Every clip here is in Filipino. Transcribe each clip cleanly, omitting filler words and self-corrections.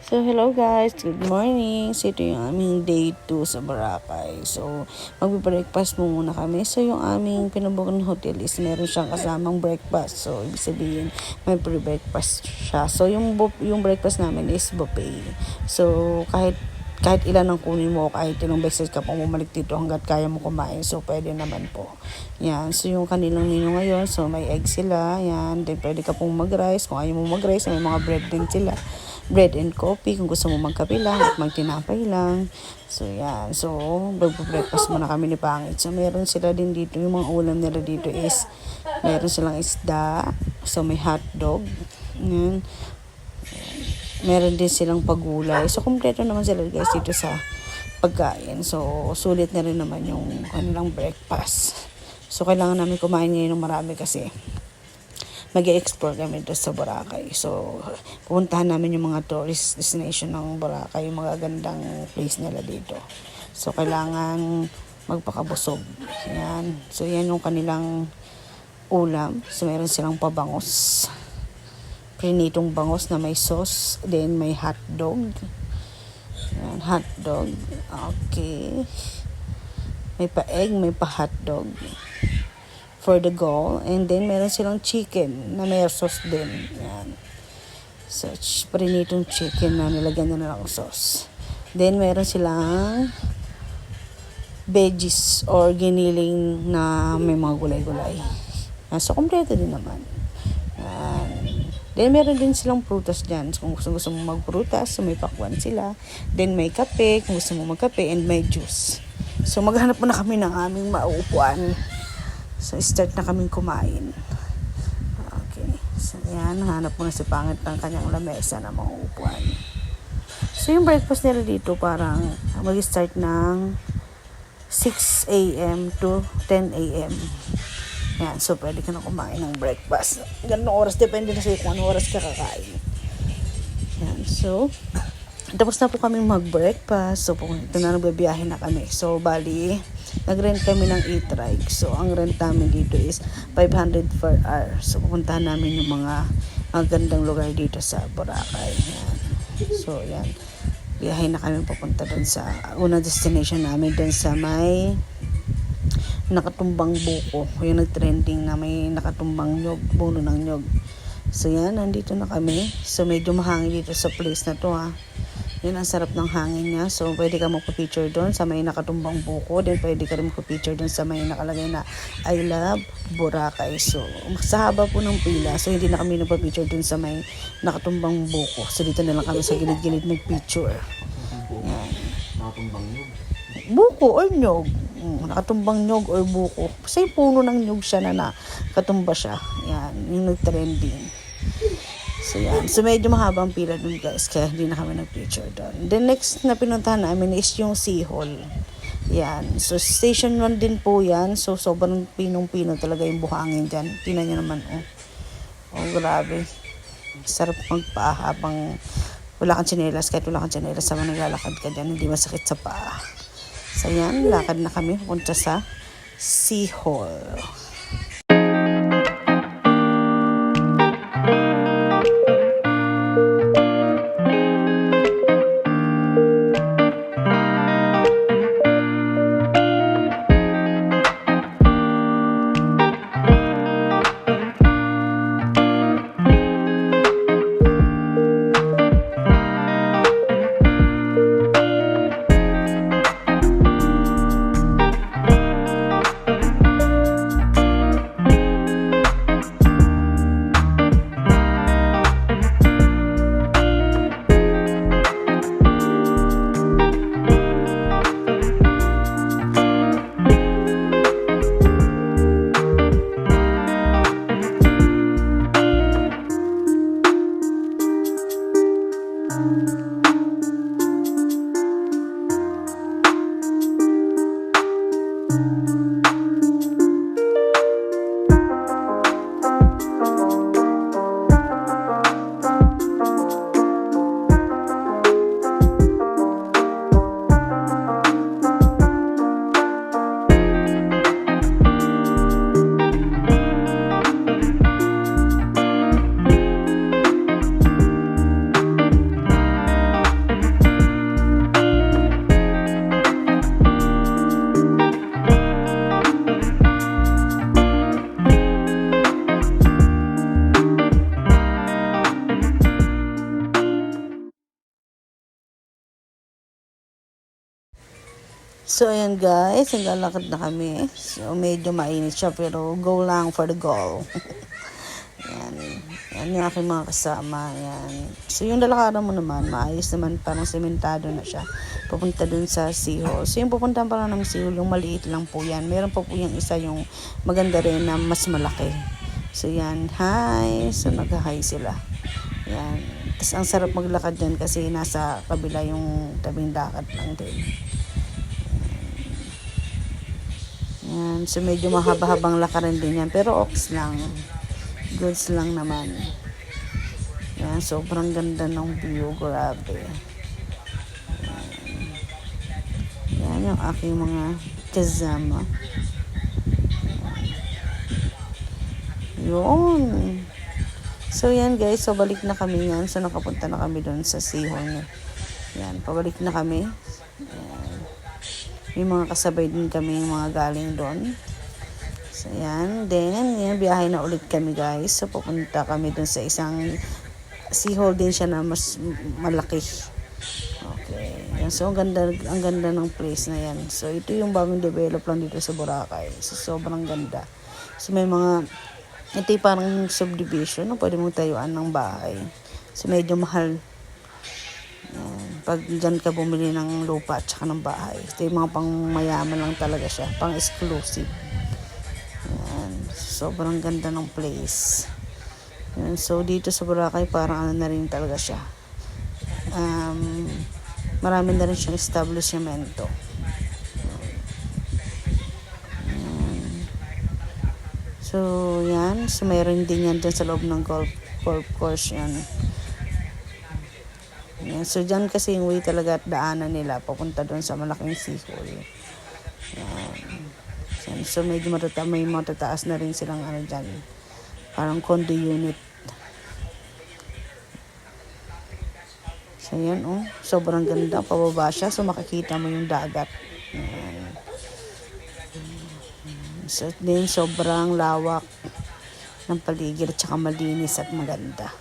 So, hello guys, good morning. So, ito yung aming day 2 sa Boracay. So, magbe-breakfast muna kami. So, yung aming pinabookan ng hotel is meron siyang kasamang breakfast. So, ibig sabihin, may pre-breakfast siya. So, yung breakfast namin is buffet. So, kahit ilan ang kunin mo, kahit ilang beses ka pang bumalik dito hanggat kaya mo kumain. So, pwede naman po. Yan. So, yung kanilang menu ngayon, so may egg sila. Yan. Then, pwede ka pong mag-rice. Kung ayaw mo mag-rice, may mga bread din sila. Bread and coffee kung gusto mo magkape lang at magtinapay lang. So, yan. So, mag-breakfast muna kami ni Pangit. So, meron sila din dito. Yung mga ulam nila dito is, meron silang isda. So, may hotdog. Yan. Meron din silang pagulay. So, kompleto naman sila guys dito sa pagkain. So, sulit na rin naman yung kanilang breakfast. So, kailangan namin kumain ngayon ng marami kasi mag-explore kami doon sa Boracay. So, pupuntahan namin yung mga tourist destination ng Boracay, yung mga gandang place nila dito. So, kailangan magpakabusog. Yan. So, yan yung kanilang ulam. So, meron silang pabangos. Prinitong bangos na may sauce. Then, may hotdog. Yan, hotdog. Okay. May pa-egg, may pa-hotdog for the go. And then, meron silang chicken na may sauce din. Yan. So, prinitong chicken na nilagyan na ng sauce. Then, meron silang veggies or giniling na may mga gulay-gulay. Yan. So, kompleto din naman. Yan. Then, meron din silang prutas dyan. So, kung gusto mo magprutas, so may pakwan sila. Then, may kape, kung gusto mo magkape, and may juice. So, maghanap muna kami ng aming mauupuan. So, start na kaming kumain. Okay. So, yan. Hanap mo na si Pangit ng kanyang lamesa na mauupuan. So, yung breakfast nila dito parang mag-start ng 6 a.m. to 10 a.m. Yan. So, pwede ka na kumain ng breakfast. Ganong oras. Depende na sa'yo kung anong oras ka kakain. Yan. So, tapos na po kami mag-breakfast. So, ito na nagbabiyahe na kami. So, bali, nag-rent kami ng e-trike. So, ang rent namin dito is 500 per hour. So, pupuntahan namin yung mga magandang lugar dito sa Boracay. Yan. So, yan. Biyahe na kami papunta dun sa unang destination namin dun sa may nakatumbang buko. Yung nag-trending na may nakatumbang nyog, puno ng nyog. So, yan. Nandito na kami. So, medyo mahangin dito sa place na to, ha. Yan, ang sarap ng hangin niya. So, pwede ka magpa-picture doon sa may nakatumbang buko. Then, pwede ka rin magpa-picture doon sa may nakalagay na I love Boracay. So, sa haba po ng pila. So, hindi na kami nagpa-picture doon sa may nakatumbang buko. So, dito na lang kami sa gilid-gilid mag-picture. Yan. Nakatumbang nyug. Buko or nyog. Nakatumbang nyog or buko. Kasi puno ng nyog siya na nakatumba siya. Yan. Yung nag-trending. So, yan. So, medyo mahabang pila dun guys. Kaya hindi na kami nag-picture doon. The next na pinuntahan namin is yung Sea Hall. Yan. So, station 1 din po yan. So, sobrang pinong-pino talaga yung buhangin dyan. Tingnan nyo naman, oh. Oh, grabe. Sarap magpaa habang wala kang tsinelas. Kahit wala kang tsinelas, habang naglalakad ka dyan, hindi masakit sa paa. So, yan. Lakad na kami punta sa Sea Hall. So, ayan guys, naglalakad na kami. So, medyo mainit siya, pero go lang for the goal. Yan. Yan yung aking mga kasama. Yan. So, yung lalakaran mo naman, maayos naman, parang sementado na siya. Pupunta dun sa Sihol. So, yung pupunta pa lang ng Sihol, yung maliit lang po yan. Meron pa po yung isa, yung maganda rin na mas malaki. So, yan. Hi! So, nag-hi sila. Yan. Tapos, ang sarap maglakad dyan kasi nasa kabila yung tabing dagat lang din. Yan. So, medyo mahaba-habang lakarin din yan. Pero, ox lang. Goods lang naman. Yan. Sobrang ganda ng view. Grabe. Yan yung aking mga kasama. Yun. So, yan guys. So, balik na kami yan. So, nakapunta na kami doon sa Sihon. Yan. Pabalik na kami. Yan. May mga kasabay din kami yung mga galing doon. So, yan. Then, yan, biyahe na ulit kami, guys. So, pupunta kami doon sa isang Sihol din siya na mas malaki. Okay. Yan. So, ang ganda ng place na yan. So, ito yung bagong develop lang dito sa Boracay. So, sobrang ganda. So, may mga, ito yung parang subdivision. No? Pwede mong tayuan ng bahay. So, medyo mahal. Yan. Pag dyan ka bumili ng lupa at saka ng bahay. Ito yung mga pang mayaman lang talaga siya. Pang exclusive. Yan. Sobrang ganda ng place. Yan. So, dito sa Boracay, parang ano na rin talaga siya. Marami na rin siyang establishmento. So, yan. So, mayroon din yan dyan sa loob ng golf course yan. Yan. So, dyan kasi yung way talaga at daanan nila papunta doon sa malaking Sihol. Yan. So, medyo may matataas na rin silang ano dyan. Parang condo unit. So, yan oh. Sobrang ganda. Pababa siya. So, makikita mo yung dagat. Yan. So, din sobrang lawak ng paligid at saka malinis at maganda.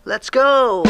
Let's go!